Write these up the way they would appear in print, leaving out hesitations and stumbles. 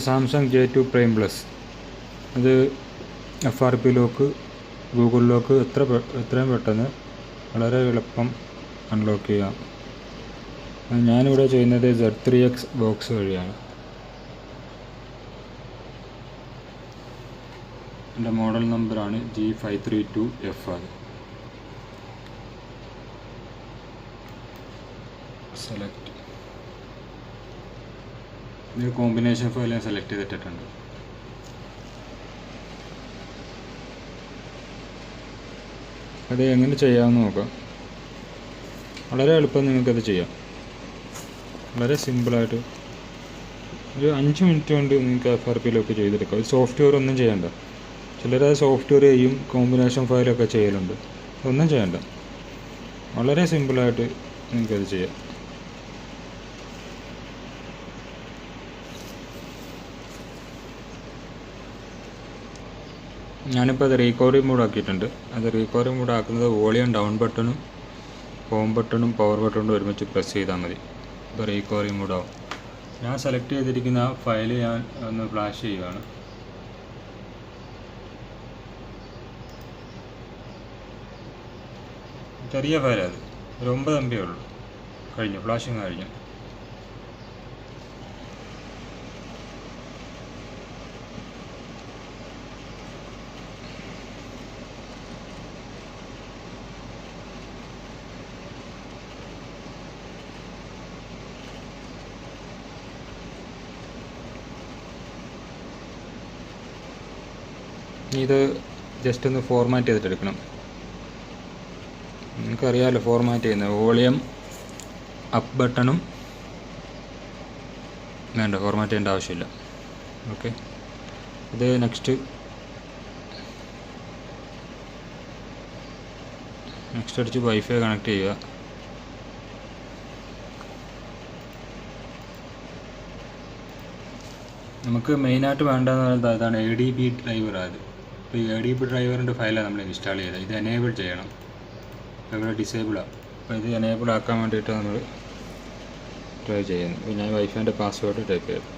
Samsung J2 prime plus. അത് FRP lock, Google lock എത്രയും പെട്ടെന്ന് വളരെ എളുപ്പം അൺലോക്ക് ചെയ്യാം. ഞാനിവിടെ ചെയ്യുന്നത് Z3x ബോക്സ് വഴിയാണ്. എൻ്റെ മോഡൽ നമ്പറാണ് G532F. അത് സെലക്ട്, ഇതിൽ കോമ്പിനേഷൻ ഫയൽ ഞാൻ സെലക്ട് ചെയ്തിട്ടുണ്ട്. അത് എങ്ങനെ ചെയ്യാമെന്ന് നോക്കാം. വളരെ എളുപ്പം നിങ്ങൾക്കത് ചെയ്യാം. വളരെ സിമ്പിളായിട്ട് ഒരു 5 മിനിറ്റ് കൊണ്ട് നിങ്ങൾക്ക് FRP ലോക്ക് ചെയ്തെടുക്കാം. സോഫ്റ്റ്വെയർ ഒന്നും ചെയ്യണ്ട. ചിലരത് സോഫ്റ്റ്വെയർ ചെയ്യും, കോമ്പിനേഷൻ ഫയലൊക്കെ ചെയ്യലുണ്ട്. ഒന്നും ചെയ്യണ്ട, വളരെ സിമ്പിളായിട്ട് നിങ്ങൾക്കത് ചെയ്യാം. ഞാനിപ്പോൾ അത് റീകവറി മോഡ് ആക്കിയിട്ടുണ്ട്. അത് റീകവറി മോഡ് ആക്കുന്നത് വോളിയം ഡൗൺ ബട്ടണും ഹോം ബട്ടണും പവർ ബട്ടണും ഒരുമിച്ച് പ്രസ് ചെയ്താൽ മതി. ഇപ്പോൾ റീകവറി മോഡ് ആവും. ഞാൻ സെലക്ട് ചെയ്തിരിക്കുന്ന ആ ഫയൽ ഞാൻ ഒന്ന് ഫ്ലാഷ് ചെയ്യുകയാണ്. ചെറിയ ഫയലത്, ഒരു 9 MB ഉള്ളൂ. കഴിഞ്ഞു, ഫ്ലാഷിങ് കഴിഞ്ഞു. ഇത് ജസ്റ്റ് ഒന്ന് ഫോർമാറ്റ് ചെയ്തിട്ടെടുക്കണം. നിങ്ങൾക്കറിയാമല്ലോ ഫോർമാറ്റ് ചെയ്യുന്നത്. വോളിയം അപ്പ് ബട്ടണും വേണ്ട, ഫോർമാറ്റ് ചെയ്യേണ്ട ആവശ്യമില്ല. ഓക്കെ, ഇത് നെക്സ്റ്റ് അടിച്ച് വൈഫൈ കണക്ട് ചെയ്യുക. നമുക്ക് മെയിനായിട്ട് വേണ്ടതെന്ന് പറയുന്നത് അതാണ് ADB ഡ്രൈവർ. അത് ഇപ്പോൾ ഈ ADB ഡ്രൈവറിൻ്റെ ഫയലാണ് നമ്മൾ ഇൻസ്റ്റാൾ ചെയ്തത്. ഇത് എനേബിൾ ചെയ്യണം. ഇപ്പോൾ ഇവിടെ ഡിസേബിളാണ്. അപ്പോൾ ഇത് എനേബിൾ ആക്കാൻ വേണ്ടിയിട്ട് നമ്മൾ ട്രൈ ചെയ്യുന്നു. പിന്നെ ഞാൻ വൈഫൈൻ്റെ പാസ്വേഡ് ടൈപ്പ് ചെയ്തു.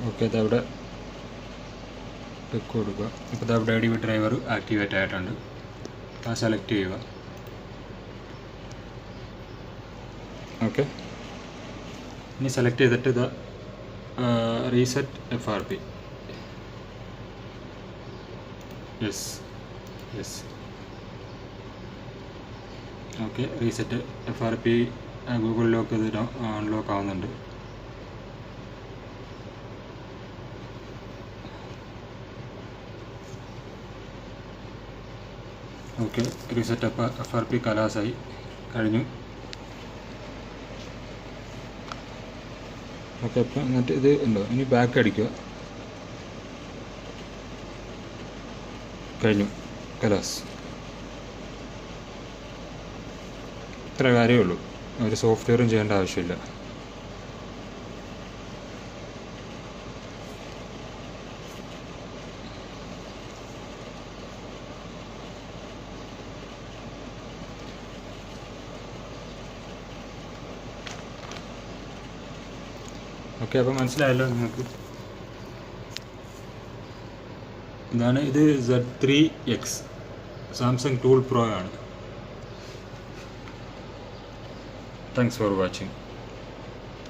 ഓക്കെ, അതവിടെ ടിക്ക് കൊടുക്കുക. ഇപ്പോൾ ഇതവിടെ ADB ഡ്രൈവർ ആക്ടിവേറ്റ് ആയിട്ടുണ്ട്. ആ സെലക്ട് ചെയ്യുക. ഓക്കെ, ഇനി സെലക്ട് ചെയ്തിട്ട് ഇത് reset FRP. Yes okay, reset FRP Google lock ഇത് അൺലോക്ക് ആവുന്നുണ്ട്. ഓക്കെ, റീസെറ്റ് FRP കലാസായി കഴിഞ്ഞു. ഓക്കെ, അപ്പം എന്നിട്ട് ഇത് ഉണ്ടോ, ഇനി ബാക്ക് അടിക്കുക. കഴിഞ്ഞു, കലാസ്. ഇത്ര കാര്യമേ ഉള്ളൂ. ഒരു സോഫ്റ്റ്വെയറും ചെയ്യേണ്ട ആവശ്യമില്ല. ഓക്കെ, അപ്പോൾ മനസ്സിലായല്ലോ നിങ്ങൾക്ക്. ഇതാണ്, ഇത് Z3x സാംസങ് ടൂൾ പ്രോ ആണ്. Thanks for watching.